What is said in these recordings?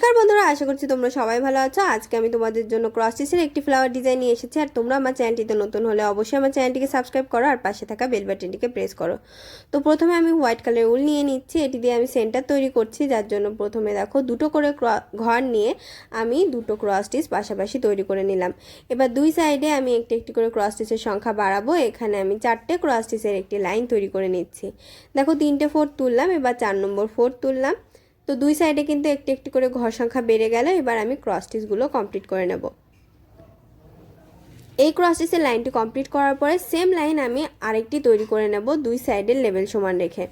নমস্কার বন্ধুরা, আশা করছি তোমরা সবাই ভালো আছো। আজকে আমি তোমাদের জন্য ক্রস স্টিচের একটি ফ্লাওয়ার ডিজাইন নিয়ে এসেছি। আর তোমরা আমার চ্যানেলটিতে নতুন হলে অবশ্যই আমার চ্যানেলটিকে সাবস্ক্রাইব করো আর পাশে থাকা বেল বাটনটিকে প্রেস করো। তো প্রথমে আমি হোয়াইট কালারের উল নিয়ে নিচ্ছি, এটি দিয়ে আমি সেন্টার তৈরি করছি। যার জন্য প্রথমে দেখো দুটো করে ঘর নিয়ে আমি দুটো ক্রস স্টিচ পাশাপাশি তৈরি করে নিলাম। এবার দুই সাইডে আমি একটি একটি করে ক্রস স্টিচের সংখ্যা বাড়াবো। এখানে আমি 4টে ক্রস স্টিচের একটি লাইন তৈরি করে নিচ্ছি। দেখো 3টে 4 তুললাম, এবার 4 নম্বর 4 তুললাম। তো দুই সাইডে কিন্তু একটি একটি করে ঘর সংখ্যা বেড়ে গেল। এবার আমি ক্রস স্টিচগুলো কমপ্লিট করে নেব। এই ক্রস স্টিচের লাইনটি কমপ্লিট করার পরে সেম লাইন আমি আরেকটি তৈরি করে নেব দুই সাইডের লেভেল সমান রেখে।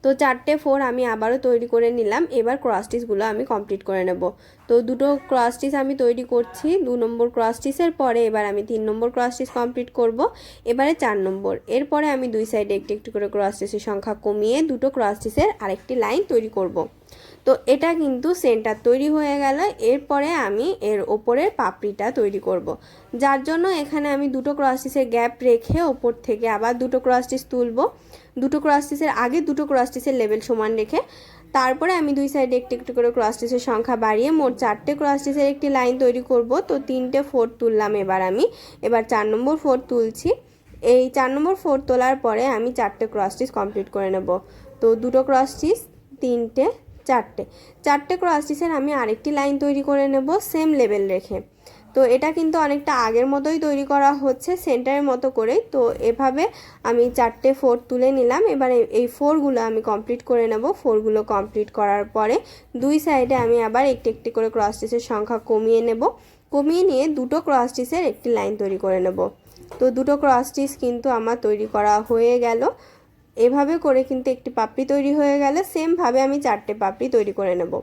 তো 4টে 4 আমি আবারও তৈরি করে নিলাম। এবার ক্রস স্টিচগুলো আমি কমপ্লিট করে নেব। তো দুটো ক্রস স্টিচ আমি তৈরি করছি। 2 নম্বর ক্রস স্টিচের পরে এবার আমি 3 নম্বর ক্রস স্টিচ কমপ্লিট করব। এবারে 4 নম্বর। এরপরে আমি দুই সাইডে একটি একটি করে ক্রস স্টিচের সংখ্যা কমিয়ে দুটো ক্রস স্টিচের আরেকটি লাইন তৈরি করব। তো এটা কিন্তু সেন্টার তৈরি হয়ে গেল। এরপরে আমি এর ওপরের পাপড়িটা তৈরি করব। যার জন্য এখানে আমি দুটো ক্রস স্টিচের গ্যাপ রেখে ওপর থেকে আবার দুটো ক্রস স্টিচ তুলব। দুটো ক্রস স্টিচের আগে দুটো ক্রস স্টিচের লেভেল সমান রেখে তারপরে আমি দুই সাইডে একটি একটি করে ক্রস স্টিচের সংখ্যা বাড়িয়ে মোট 4টে ক্রস স্টিচের একটি লাইন তৈরি করব। তো 3টে 4 তুললাম। এবার 4 নম্বর 4 তুলছি। এই 4 নম্বর 4 তোলার পরে আমি 4টে ক্রস স্টিচ কমপ্লিট করে নেব। তো দুটো ক্রস স্টিচ, 3টে, 4টে ক্রস স্টিচের আমি আরেকটি লাইন তৈরি করে নেব সেম লেভেল রেখে। তো এটা কিন্তু অনেকটা আগের মতোই তৈরি করা হচ্ছে, সেন্টারের মতো করেই। তো এভাবে আমি 4টে 4 তুলে নিলাম। এবার এই 4গুলো আমি কমপ্লিট করে নেব। 4গুলো কমপ্লিট করার পরে দুই সাইডে আমি আবার একটি একটি করে ক্রস স্টিচের সংখ্যা কমিয়ে নেব। কমিয়ে নিয়ে দুটো ক্রস স্টিচের একটি লাইন তৈরি করে নেব। তো দুটো ক্রস স্টিচ কিন্তু আমার তৈরি করা হয়ে গেল। এভাবে করে কিন্তু একটি পাপড়ি তৈরি হয়ে গেল। সেমভাবে আমি 4টে পাপড়ি তৈরি করে নেব।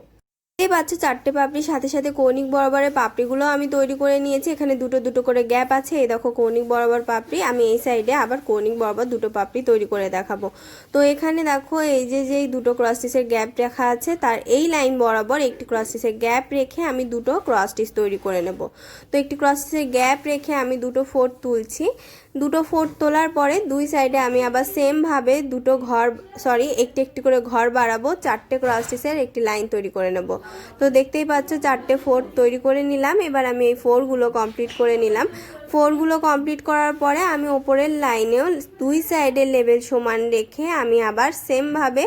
এই বাচ্চা 4টে পাপড়ির সাথে সাথে কৌণিক বরাবরের পাপড়িগুলো আমি তৈরি করে নিয়েছি। এখানে দুটো দুটো করে গ্যাপ আছে। এই দেখো কৌণিক বরাবর পাপড়ি। আমি এই সাইডে আবার কৌণিক বরাবর দুটো পাপড়ি তৈরি করে দেখাবো। তো এখানে দেখো এই যেই দুটো ক্রস স্টিচের গ্যাপ রাখা আছে তার এই লাইন বরাবর একটি ক্রস স্টিচের গ্যাপ রেখে আমি দুটো ক্রস স্টিচ তৈরি করে নেব। তো একটি ক্রস স্টিচের গ্যাপ রেখে আমি দুটো 4 তুলছি। দুটো 4 তোলার পরে দুই সাইডে আমি আবার সেমভাবে দুটো একটি একটি করে ঘর বাড়াবো। 4টে ক্রস স্টিচের একটি লাইন তৈরি করে নেব। তো দেখতেই পাচ্ছ 4টে 4 তৈরি করে নিলাম। এবার আমি এই 4গুলো কমপ্লিট করে নিলাম। 4গুলো কমপ্লিট করার পরে আমি ওপরের লাইনেও দুই সাইডের লেভেল সমান রেখে আমি আবার সেমভাবে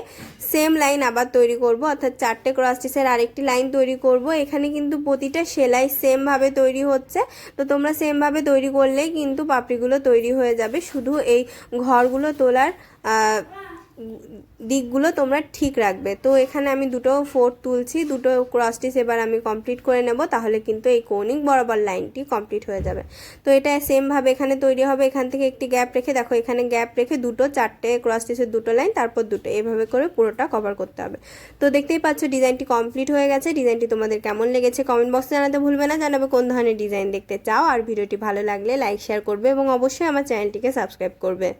সেম লাইন আবার তৈরি করব। অর্থাৎ 4টে ক্রস স্টিচের আরেকটি লাইন তৈরি করব। এখানে কিন্তু প্রতিটা সেলাই সেমভাবে তৈরি হচ্ছে। তো তোমরা সেমভাবে তৈরি করলেই কিন্তু পাপড়িগুলো তৈরি হয়ে যাবে। শুধু এই ঘরগুলো তোলার দিকগুলো তোমরা ঠিক রাখবে। তো এখানে আমি দুটো 4 তুলছি। দুটো ক্রস স্টিচ এবার আমি কমপ্লিট করে নেব। তাহলে কিন্তু এই কৌণিক বরাবর লাইনটি কমপ্লিট হয়ে যাবে। তো এটা সেমভাবে এখানে তৈরি হবে। এখান থেকে একটি গ্যাপ রেখে দেখো এখানে গ্যাপ রেখে দুটো 4টে ক্রস স্টিচের দুটো লাইন, তারপর দুটো, এভাবে করে পুরোটা কভার করতে হবে। তো দেখতেই পাচ্ছ ডিজাইনটি কমপ্লিট হয়ে গেছে। ডিজাইনটি তোমাদের কেমন লেগেছে কমেন্ট বক্সে জানাতে ভুলবে না। জানাবে কোন ধরনের ডিজাইন দেখতে চাও। আর ভিডিওটি ভালো লাগলে লাইক শেয়ার করবে এবং অবশ্যই আমার চ্যানেলটিকে সাবস্ক্রাইব করবে।